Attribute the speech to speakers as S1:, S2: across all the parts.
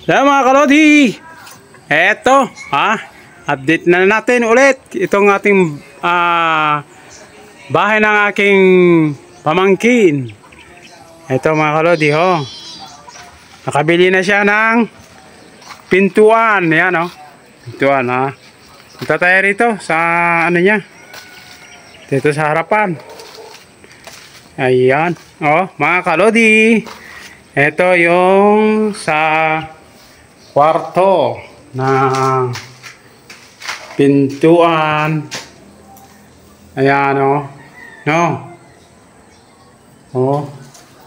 S1: Yan mga kalodi, eto update na natin ulit itong ating bahay ng aking pamangkin. Eto mga kalodi, nakabili na siya ng pintuan. Yan pintuan. Punta tayo rito sa ano niya, dito sa harapan. Ayan mga kalodi, eto yung sa kwarto na pintuan. Ayan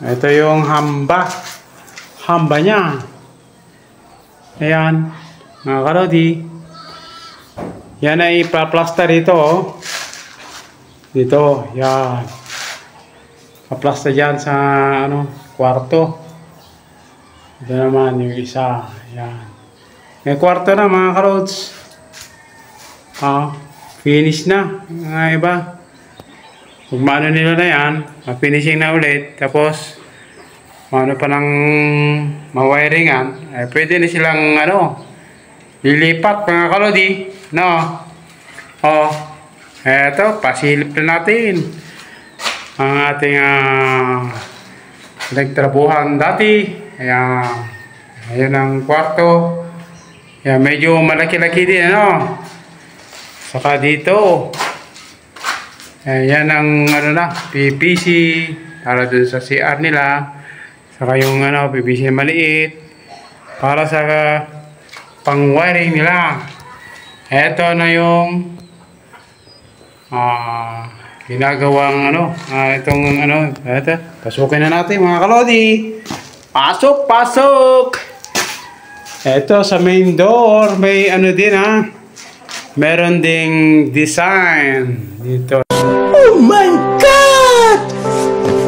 S1: ito yung hamba niya. Ayan mga kalodi, yan ay ipa-plaster dito dito. Yan, pa-plaster dyan sa kwarto. Ito naman yung isa. Yan. May kwarto na mga karods. Finish na. Mga iba. Kung maano nila na yan, finishing na ulit. Tapos, maano pa ng mawiringan, pwede na silang lilipat mga kalodi. Eto, pasilip na natin ang ating nagtrabuhan dati. Ayan ang kwarto. Ayan, medyo malaki-laki din saka dito ayan ang PVC para dun sa CR nila. Saka yung PVC maliit para sa pang wiring nila. Eto na yung ginagawang itong eto, pasukin na natin mga kalodi. Pasok! Eto sa main door may din meron ding design dito. Oh my God!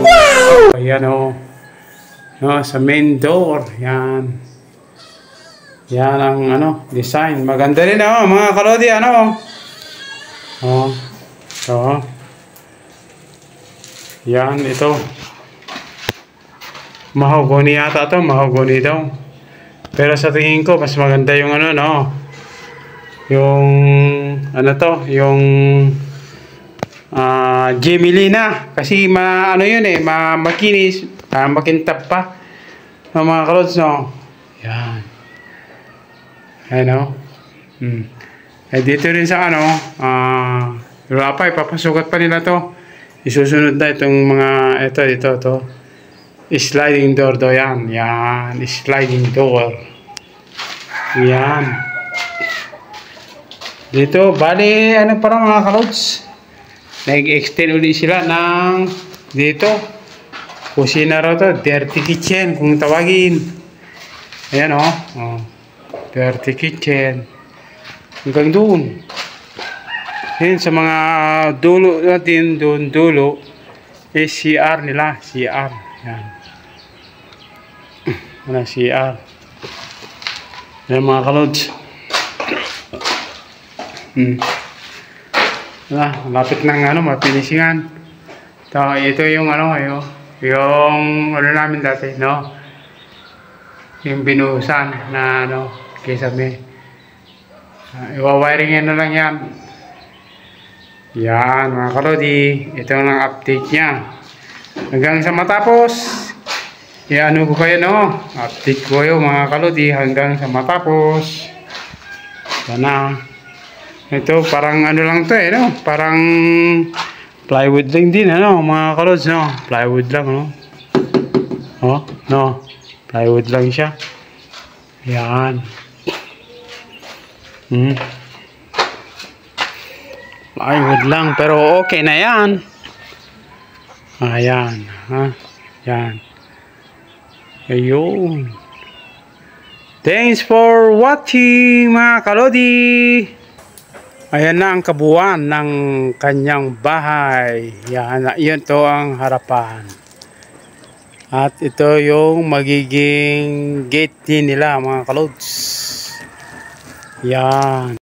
S1: Wow! Ayan sa main door. Yan ang design. Maganda rin mga kalodi. Yan, ito mahogany yata to. Mahogany daw. Pero sa tingin ko mas maganda yung yung yung Gemelina, kasi makinis, makintab pa mga kalods. Yan. Dito rin sa ipapasukat pa nila to. Isusunod na itong mga ito sliding door do. Yan sliding door. Yan dito bali parang mga kalods, nag-extend ulit sila ng dito kusina raw to, dirty kitchen kung tawagin. Ayan dirty kitchen hanggang doon. Yan sa mga dulo natin, doon dulo is CR nila. CR. Yan. CR. Yan mga kalods. Lapit ng mapinisingan. Ito yung yung namin dati, yung binuhusan na kisame. Iwawiringin na lang yan. Yan mga kalodi, ito ang update nya. Hanggang sa matapos, ko kayo update ko kayo mga kalodi hanggang sa matapos. Sana ito parang lang to parang plywood lang din mga kalods. Plywood lang plywood lang siya. Yan. Plywood lang pero okay na yan. Ayan yan. Ayun. Thanks for watching mga kalodi. Ayan na ang kabuuan ng kanyang bahay. Yan to ang harapan. At ito yung magiging gate din nila mga kalods. Yan.